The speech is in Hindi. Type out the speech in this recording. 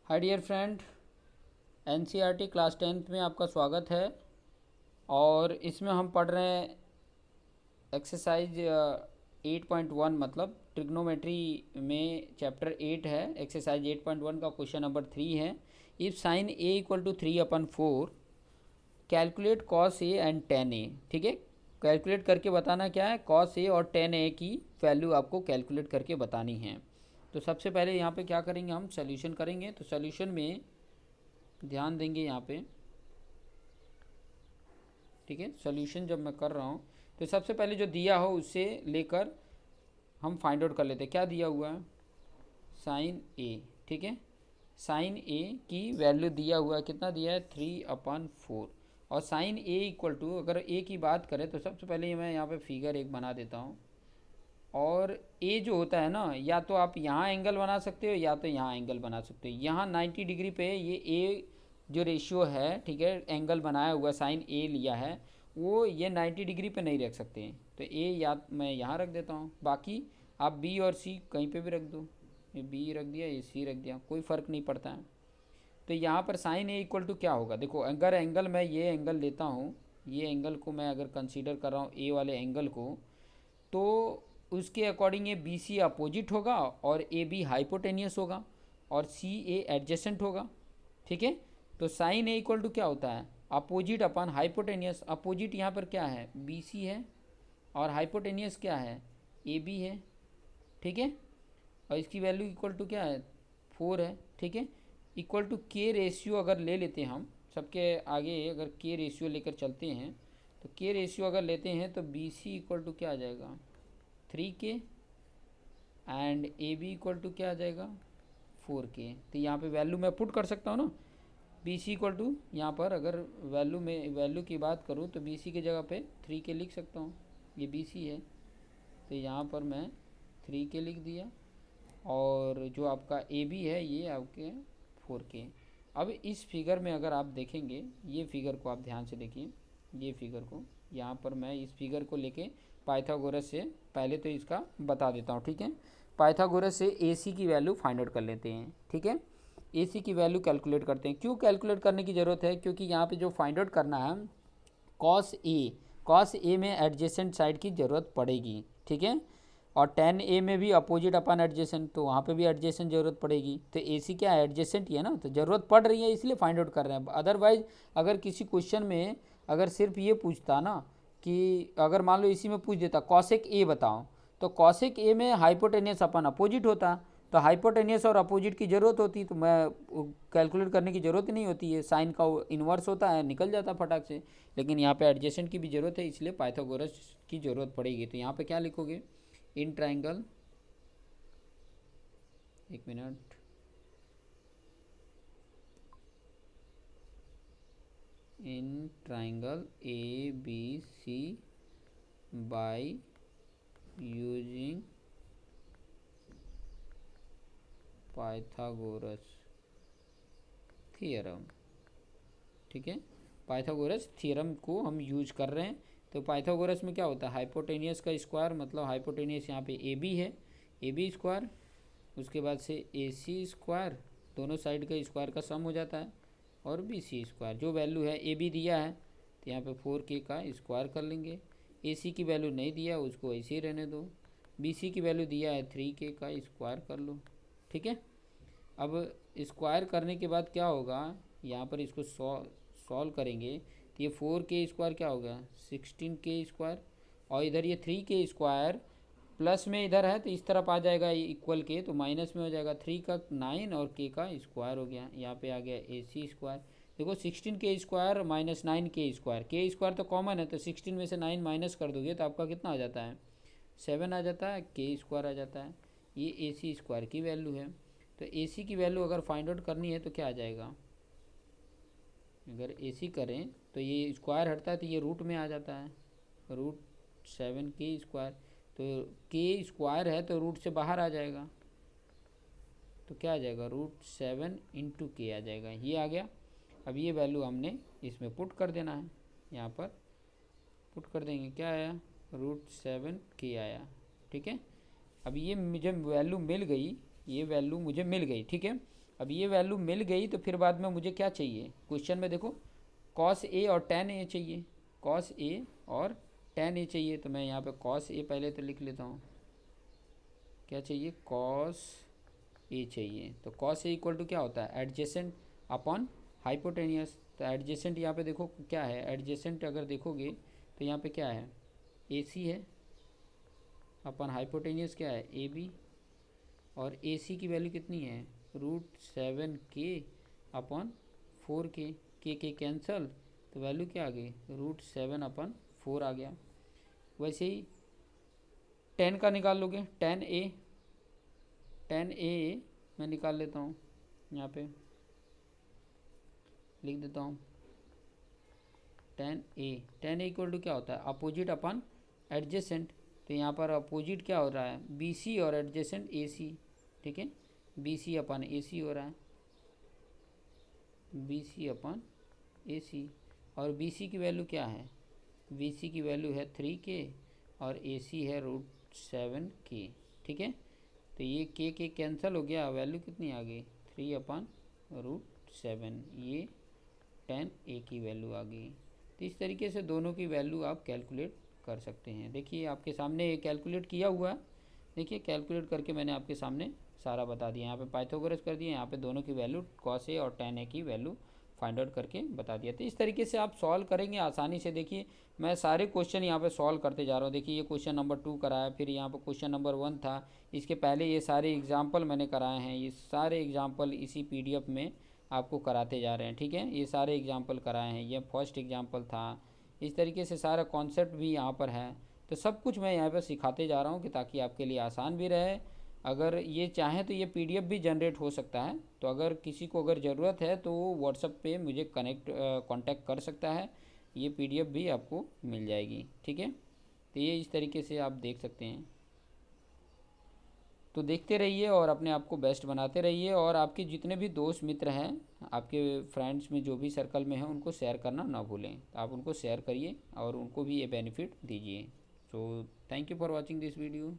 हाय dear friend, NCERT class 10th में आपका स्वागत है। और इसमें हम पढ़ रहे हैं एक्सरसाइज 8.1 मतलब ट्रिग्नोमेट्री में चैप्टर 8 है। एक्सरसाइज 8.1 का क्वेश्चन नंबर 3 है। If sine A equal to 3/4 calculate cos A and tan A. ठीक है, कैलकुलेट करके बताना क्या है, कॉस ए और टेन ए की वैल्यू आपको कैलकुलेट करके बतानी है। तो सबसे पहले यहाँ पे क्या करेंगे, हम सोल्यूशन करेंगे। तो सोल्यूशन में ध्यान देंगे यहाँ पे। ठीक है, सोल्यूशन जब मैं कर रहा हूँ तो सबसे पहले जो दिया हो उससे लेकर हम फाइंड आउट कर लेते हैं। क्या दिया हुआ है, साइन ए। ठीक है, साइन ए की वैल्यू दिया हुआ है, कितना दिया है, 3/4। और साइन ए इक्वल टू, अगर ए की बात करें तो सबसे पहले मैं यहाँ पे फिगर एक बना देता हूँ। और ए जो होता है ना, या तो आप यहाँ एंगल बना सकते हो या तो यहाँ एंगल बना सकते हो। यहाँ 90 डिग्री पे ये ए जो रेशियो है, ठीक है, एंगल बनाया हुआ साइन ए लिया है, वो ये 90 डिग्री पे नहीं रख सकते हैं। तो ए या मैं यहाँ रख देता हूँ, बाकी आप बी और सी कहीं पे भी रख दो। ये बी रख दिया, ये सी रख दिया, कोई फ़र्क नहीं पड़ता है। तो यहाँ पर साइन ए इक्वल टू क्या होगा, देखो अगर एंगल मैं ये एंगल लेता हूँ, ये एंगल को मैं अगर कंसीडर कर रहा हूँ ए वाले एंगल को, तो उसके अकॉर्डिंग ये बी सी अपोजिट होगा और ए बी हाइपोटेनियस होगा और सी ए एडजेसेंट होगा। ठीक है, तो साइन ए इक्वल टू क्या होता है, अपोजिट अपन हाइपोटेनियस। अपोजिट यहाँ पर क्या है, बी सी है, और हाइपोटेनियस क्या है, ए बी है। ठीक है, और इसकी वैल्यू इक्वल टू क्या है, 4 है। ठीक है, इक्वल टू के रेशियो अगर ले लेते हैं हम, सबके आगे अगर के रेशियो लेकर चलते हैं, तो के रेशियो अगर लेते हैं तो बी सी इक्वल टू क्या आ जाएगा, 3K, and A B equal to क्या आ जाएगा, 4K। तो यहाँ पे वैल्यू मैं पुट कर सकता हूँ ना, बी सी इक्वल टू, यहाँ पर अगर वैल्यू की बात करूँ तो बी सी की जगह पे 3K लिख सकता हूँ। ये बी सी है तो यहाँ पर मैं 3K लिख दिया, और जो आपका ए बी है ये आपके 4K। अब इस फिगर में अगर आप देखेंगे, ये फिगर को आप ध्यान से देखिए, ये फिगर को, यहाँ पर मैं इस फिगर को लेके पाइथागोरस से पहले तो इसका बता देता हूँ। ठीक है, पाइथागोरस से ए सी की वैल्यू फाइंड आउट कर लेते हैं। ठीक है, ए सी की वैल्यू कैलकुलेट करते हैं। क्यों कैलकुलेट करने की ज़रूरत है, क्योंकि यहाँ पे जो फाइंड आउट करना है, कॉस ए में एडजेसेंट साइड की ज़रूरत पड़ेगी। ठीक है, और टेन ए में भी अपोजिट अपन एडजेसेंट, तो वहाँ पे भी एडजेसेंट ज़रूरत पड़ेगी। तो ए सी क्या है, एडजेसेंट ही है ना, तो ज़रूरत पड़ रही है इसलिए फाइंड आउट कर रहे हैं। अदरवाइज अगर किसी क्वेश्चन में अगर सिर्फ ये पूछता ना, कि अगर मान लो इसी में पूछ देता कॉसेक ए बताओ, तो कॉसेक ए में हाइपोटेनियस अपन अपोजिट होता, तो हाइपोटेनियस और अपोजिट की ज़रूरत होती, तो मैं कैलकुलेट करने की ज़रूरत ही नहीं होती है, साइन का इन्वर्स होता है, निकल जाता फटाक से। लेकिन यहाँ पे एडजेसेंट की भी ज़रूरत है, इसलिए पाइथागोरस की ज़रूरत पड़ेगी। तो यहाँ पे क्या लिखोगे, इन ट्राइंगल, एक minute, in triangle A B C by using Pythagoras theorem. ठीक है, पाइथागोरस थियरम को हम यूज कर रहे हैं। तो पाइथागोरस में क्या होता है, हाइपोटेनियस का स्क्वायर, मतलब हाइपोटेनियस यहाँ पे ए बी है, ए बी स्क्वायर, उसके बाद से ए सी स्क्वायर, दोनों साइड का स्क्वायर का सम हो जाता है, और बी सी स्क्वायर। जो वैल्यू है ए बी दिया है तो यहाँ पे 4K का स्क्वायर कर लेंगे। ए सी की वैल्यू नहीं दिया, उसको ऐसे ही रहने दो। बी सी की वैल्यू दिया है 3K का स्क्वायर कर लो। ठीक है, अब स्क्वायर करने के बाद क्या होगा, यहाँ पर इसको सॉल्व करेंगे तो ये 4K स्क्वायर क्या होगा, 16K स्क्वायर, और इधर ये 3K स्क्वायर प्लस में इधर है तो इस तरफ आ जाएगा इक्वल के, तो माइनस में हो जाएगा। 3 का 9 और K का स्क्वायर हो गया, यहाँ पे आ गया ए सी स्क्वायर। देखो 16K square minus 9K square, के स्क्वायर तो कॉमन है, तो 16 में से 9 माइनस कर दोगे तो आपका कितना आ जाता है, 7 आ जाता है, K स्क्वायर आ जाता है। ये ए सी स्क्वायर की वैल्यू है। तो ए सी की वैल्यू अगर फाइंड आउट करनी है तो क्या आ जाएगा, अगर ए सी करें तो ये स्क्वायर हटता है तो ये रूट में आ जाता है, √7K स्क्वायर। तो के स्क्वायर है तो रूट से बाहर आ जाएगा, तो क्या आ जाएगा, √7 × K आ जाएगा, ये आ गया। अब ये वैल्यू हमने इसमें पुट कर देना है, यहाँ पर पुट कर देंगे, क्या आया, √7K आया। ठीक है, अब ये मुझे वैल्यू मिल गई, ये वैल्यू मुझे मिल गई। ठीक है, अब ये वैल्यू मिल गई तो फिर बाद में मुझे क्या चाहिए, क्वेश्चन में देखो कॉस ए और टेन ए चाहिए, कॉस ए और टेन ए चाहिए। तो मैं यहाँ पे कॉस ए पहले तो लिख लेता हूँ, क्या चाहिए, कॉस ए चाहिए। तो कॉस ए इक्वल टू क्या होता है, एडजेसेंट अपॉन हाइपोटेनियस। तो एडजेसेंट यहाँ पे देखो क्या है, एडजेसेंट अगर देखोगे तो यहाँ पे क्या है, ए सी है, अपन हाइपोटेनियस क्या है, ए बी, और ए सी की वैल्यू कितनी है, √7 k अपॉन 4 k, के कैंसल, तो वैल्यू क्या आ गई, √7/4 आ गया। वैसे ही 10 का निकाल लोगे, 10a मैं निकाल लेता हूँ, यहाँ पे लिख देता हूँ 10a इक्वल टू क्या होता है, अपोजिट अपन एडजेसेंट। तो यहाँ पर अपोजिट क्या हो रहा है, BC और एडजेसेंट AC, ठीक है, BC अपन AC हो रहा है, BC अपन AC, और BC की वैल्यू क्या है, BC की वैल्यू है 3k और AC है √7k, ठीक है। तो ये के कैंसिल हो गया, वैल्यू कितनी आ गई, 3/√7, ये 10a की वैल्यू आ गई। तो इस तरीके से दोनों की वैल्यू आप कैलकुलेट कर सकते हैं। देखिए आपके सामने कैलकुलेट किया हुआ है, देखिए कैलकुलेट करके मैंने आपके सामने सारा बता दिया, यहाँ पे पाइथागोरस कर दिया, यहाँ पे दोनों की वैल्यू कॉस ए और tan a की वैल्यू फाइंड आउट करके बता दिया। तो इस तरीके से आप सॉल्व करेंगे आसानी से। देखिए मैं सारे क्वेश्चन यहाँ पे सॉल्व करते जा रहा हूँ। देखिए ये क्वेश्चन नंबर 2 कराया, फिर यहाँ पर क्वेश्चन नंबर 1 था, इसके पहले ये सारे एग्जाम्पल मैंने कराए हैं, ये सारे एग्जाम्पल इसी PDF में आपको कराते जा रहे हैं, ठीक है। ये सारे एग्जाम्पल कराए हैं, ये फर्स्ट एग्जाम्पल था, इस तरीके से सारा कॉन्सेप्ट भी यहाँ पर है। तो सब कुछ मैं यहाँ पर सिखाते जा रहा हूँ कि ताकि आपके लिए आसान भी रहे। अगर ये चाहें तो ये PDF भी जनरेट हो सकता है, तो अगर किसी को अगर ज़रूरत है तो वो व्हाट्सएप पे मुझे कांटेक्ट कर सकता है, ये PDF भी आपको मिल जाएगी, ठीक है। तो ये इस तरीके से आप देख सकते हैं। तो देखते रहिए और अपने आप को बेस्ट बनाते रहिए, और आपके जितने भी दोस्त मित्र हैं, आपके फ्रेंड्स में जो भी सर्कल में हैं, उनको शेयर करना ना भूलें। आप उनको शेयर करिए और उनको भी ये बेनिफिट दीजिए। So thank you for watching this video.